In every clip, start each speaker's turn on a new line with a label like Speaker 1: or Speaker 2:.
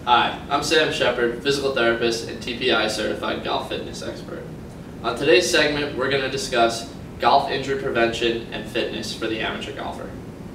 Speaker 1: Hi, I'm Sam Shepard, physical therapist and TPI certified golf fitness expert. On today's segment, we're going to discuss golf injury prevention and fitness for the amateur golfer.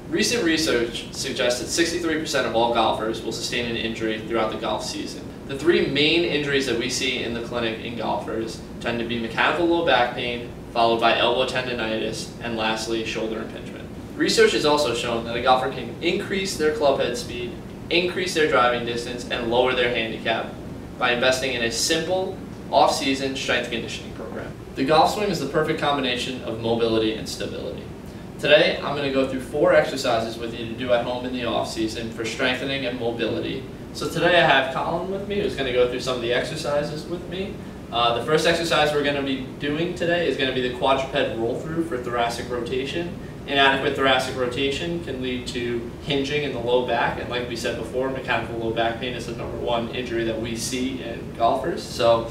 Speaker 1: Recent research suggests that 63% of all golfers will sustain an injury throughout the golf season. The three main injuries that we see in the clinic in golfers tend to be mechanical low back pain, followed by elbow tendonitis, and lastly, shoulder impingement. Research has also shown that a golfer can increase their clubhead speed, increase their driving distance, and lower their handicap by investing in a simple, off-season strength conditioning program. The golf swing is the perfect combination of mobility and stability. Today, I'm going to go through 4 exercises with you to do at home in the off-season for strengthening and mobility. So today I have Colin with me, who's going to go through some of the exercises with me. The first exercise we're going to be doing today is going to be the quadruped roll-through for thoracic rotation. Inadequate thoracic rotation can lead to hinging in the low back, and like we said before, mechanical low back pain is the #1 injury that we see in golfers. So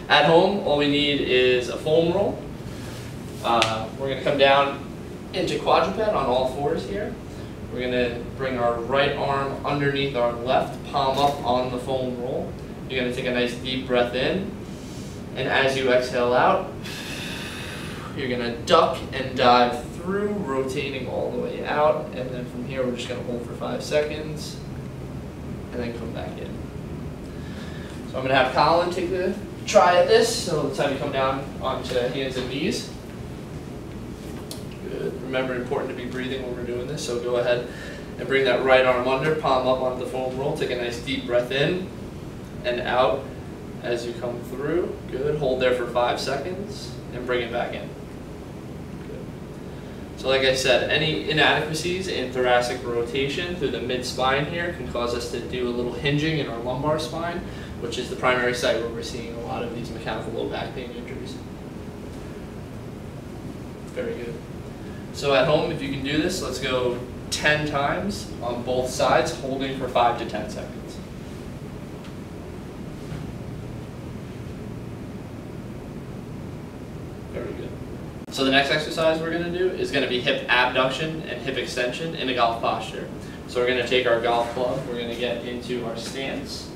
Speaker 1: at home, all we need is a foam roll. We're going to come down into quadruped on all 4s here. We're going to bring our right arm underneath our left, palm up on the foam roll. You're going to take a nice deep breath in, and as you exhale out, you're going to duck and dive through, rotating all the way out, and then from here we're just going to hold for 5 seconds and then come back in. So I'm going to have Colin take a try at this. So let's have you come down onto hands and knees. Good. Remember, important to be breathing when we're doing this, so go ahead and bring that right arm under, palm up onto the foam roll. Take a nice deep breath in and out as you come through. Good. Hold there for 5 seconds and bring it back in. So like I said, any inadequacies in thoracic rotation through the mid-spine here can cause us to do a little hinging in our lumbar spine, which is the primary site where we're seeing a lot of these mechanical low back pain injuries. Very good. So at home, if you can do this, let's go 10 times on both sides, holding for 5 to 10 seconds. Very good. So the next exercise we're going to do is going to be hip abduction and hip extension in a golf posture. So we're going to take our golf club, we're going to get into our stance,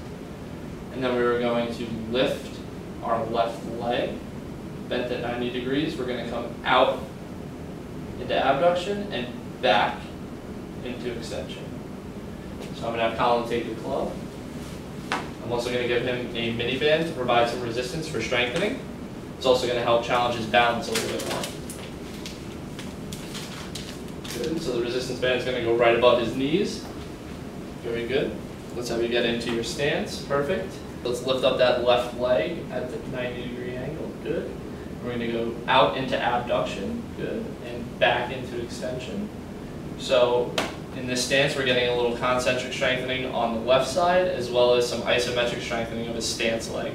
Speaker 1: and then we're going to lift our left leg, bent at 90 degrees. We're going to come out into abduction and back into extension. So I'm going to have Colin take the club. I'm also going to give him a mini band to provide some resistance for strengthening. It's also going to help challenge his balance a little bit more. Good. So the resistance band is going to go right above his knees. Very good. Let's have you get into your stance. Perfect. Let's lift up that left leg at the 90-degree angle. Good. We're going to go out into abduction. Good. And back into extension. So in this stance, we're getting a little concentric strengthening on the left side, as well as some isometric strengthening of his stance leg.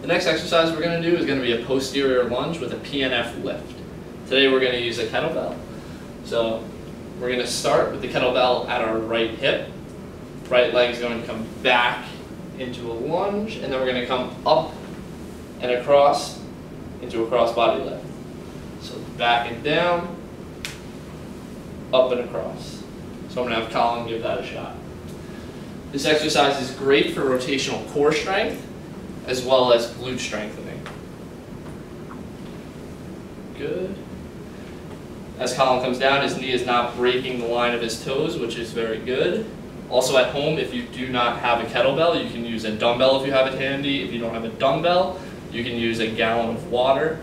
Speaker 1: The next exercise we're going to do is going to be a posterior lunge with a PNF lift. Today we're going to use a kettlebell. So we're going to start with the kettlebell at our right hip. Right leg is going to come back into a lunge, and then we're going to come up and across into a cross-body lift. So back and down, up and across. So I'm going to have Colin give that a shot. This exercise is great for rotational core strength, as well as glute strengthening. Good. As Colin comes down, his knee is not breaking the line of his toes, which is very good. Also at home, if you do not have a kettlebell, you can use a dumbbell if you have it handy. If you don't have a dumbbell, you can use a gallon of water.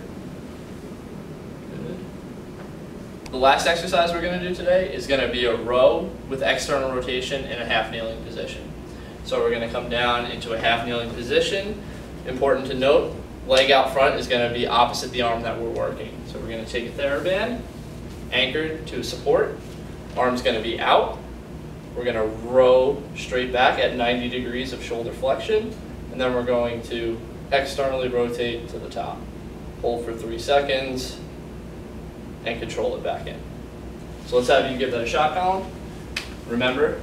Speaker 1: Good. The last exercise we're going to do today is going to be a row with external rotation in a half kneeling position. So we're going to come down into a half kneeling position. Important to note, leg out front is going to be opposite the arm that we're working. So we're going to take a TheraBand, anchored to support, arm's going to be out. We're going to row straight back at 90 degrees of shoulder flexion, and then we're going to externally rotate to the top. Hold for 3 seconds, and control it back in. So let's have you give that a shot, Colin. Remember,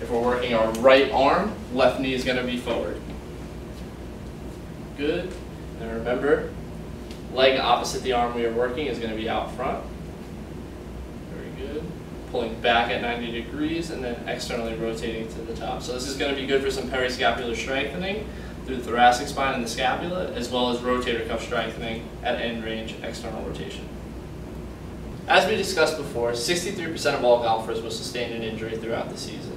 Speaker 1: if we're working our right arm, left knee is going to be forward. Good. And remember, leg opposite the arm we are working is going to be out front. Very good. pulling back at 90 degrees and then externally rotating to the top. So this is going to be good for some periscapular strengthening through the thoracic spine and the scapula, as well as rotator cuff strengthening at end range external rotation. As we discussed before, 63% of all golfers will sustain an injury throughout the season.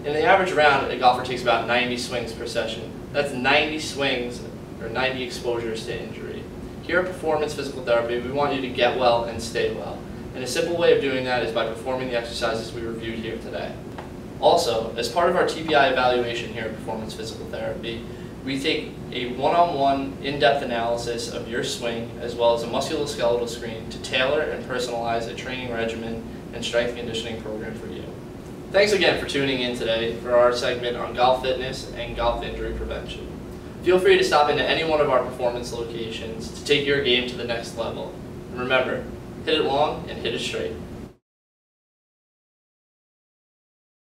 Speaker 1: In the average round, a golfer takes about 90 swings per session. That's 90 swings or 90 exposures to injury. Here at Performance Physical Therapy, we want you to get well and stay well. And a simple way of doing that is by performing the exercises we reviewed here today. Also, as part of our TPI evaluation here at Performance Physical Therapy, we take a one-on-one in-depth analysis of your swing as well as a musculoskeletal screen to tailor and personalize a training regimen and strength conditioning program for you. Thanks again for tuning in today for our segment on golf fitness and golf injury prevention. Feel free to stop into any one of our performance locations to take your game to the next level. And remember, hit it long and hit it straight.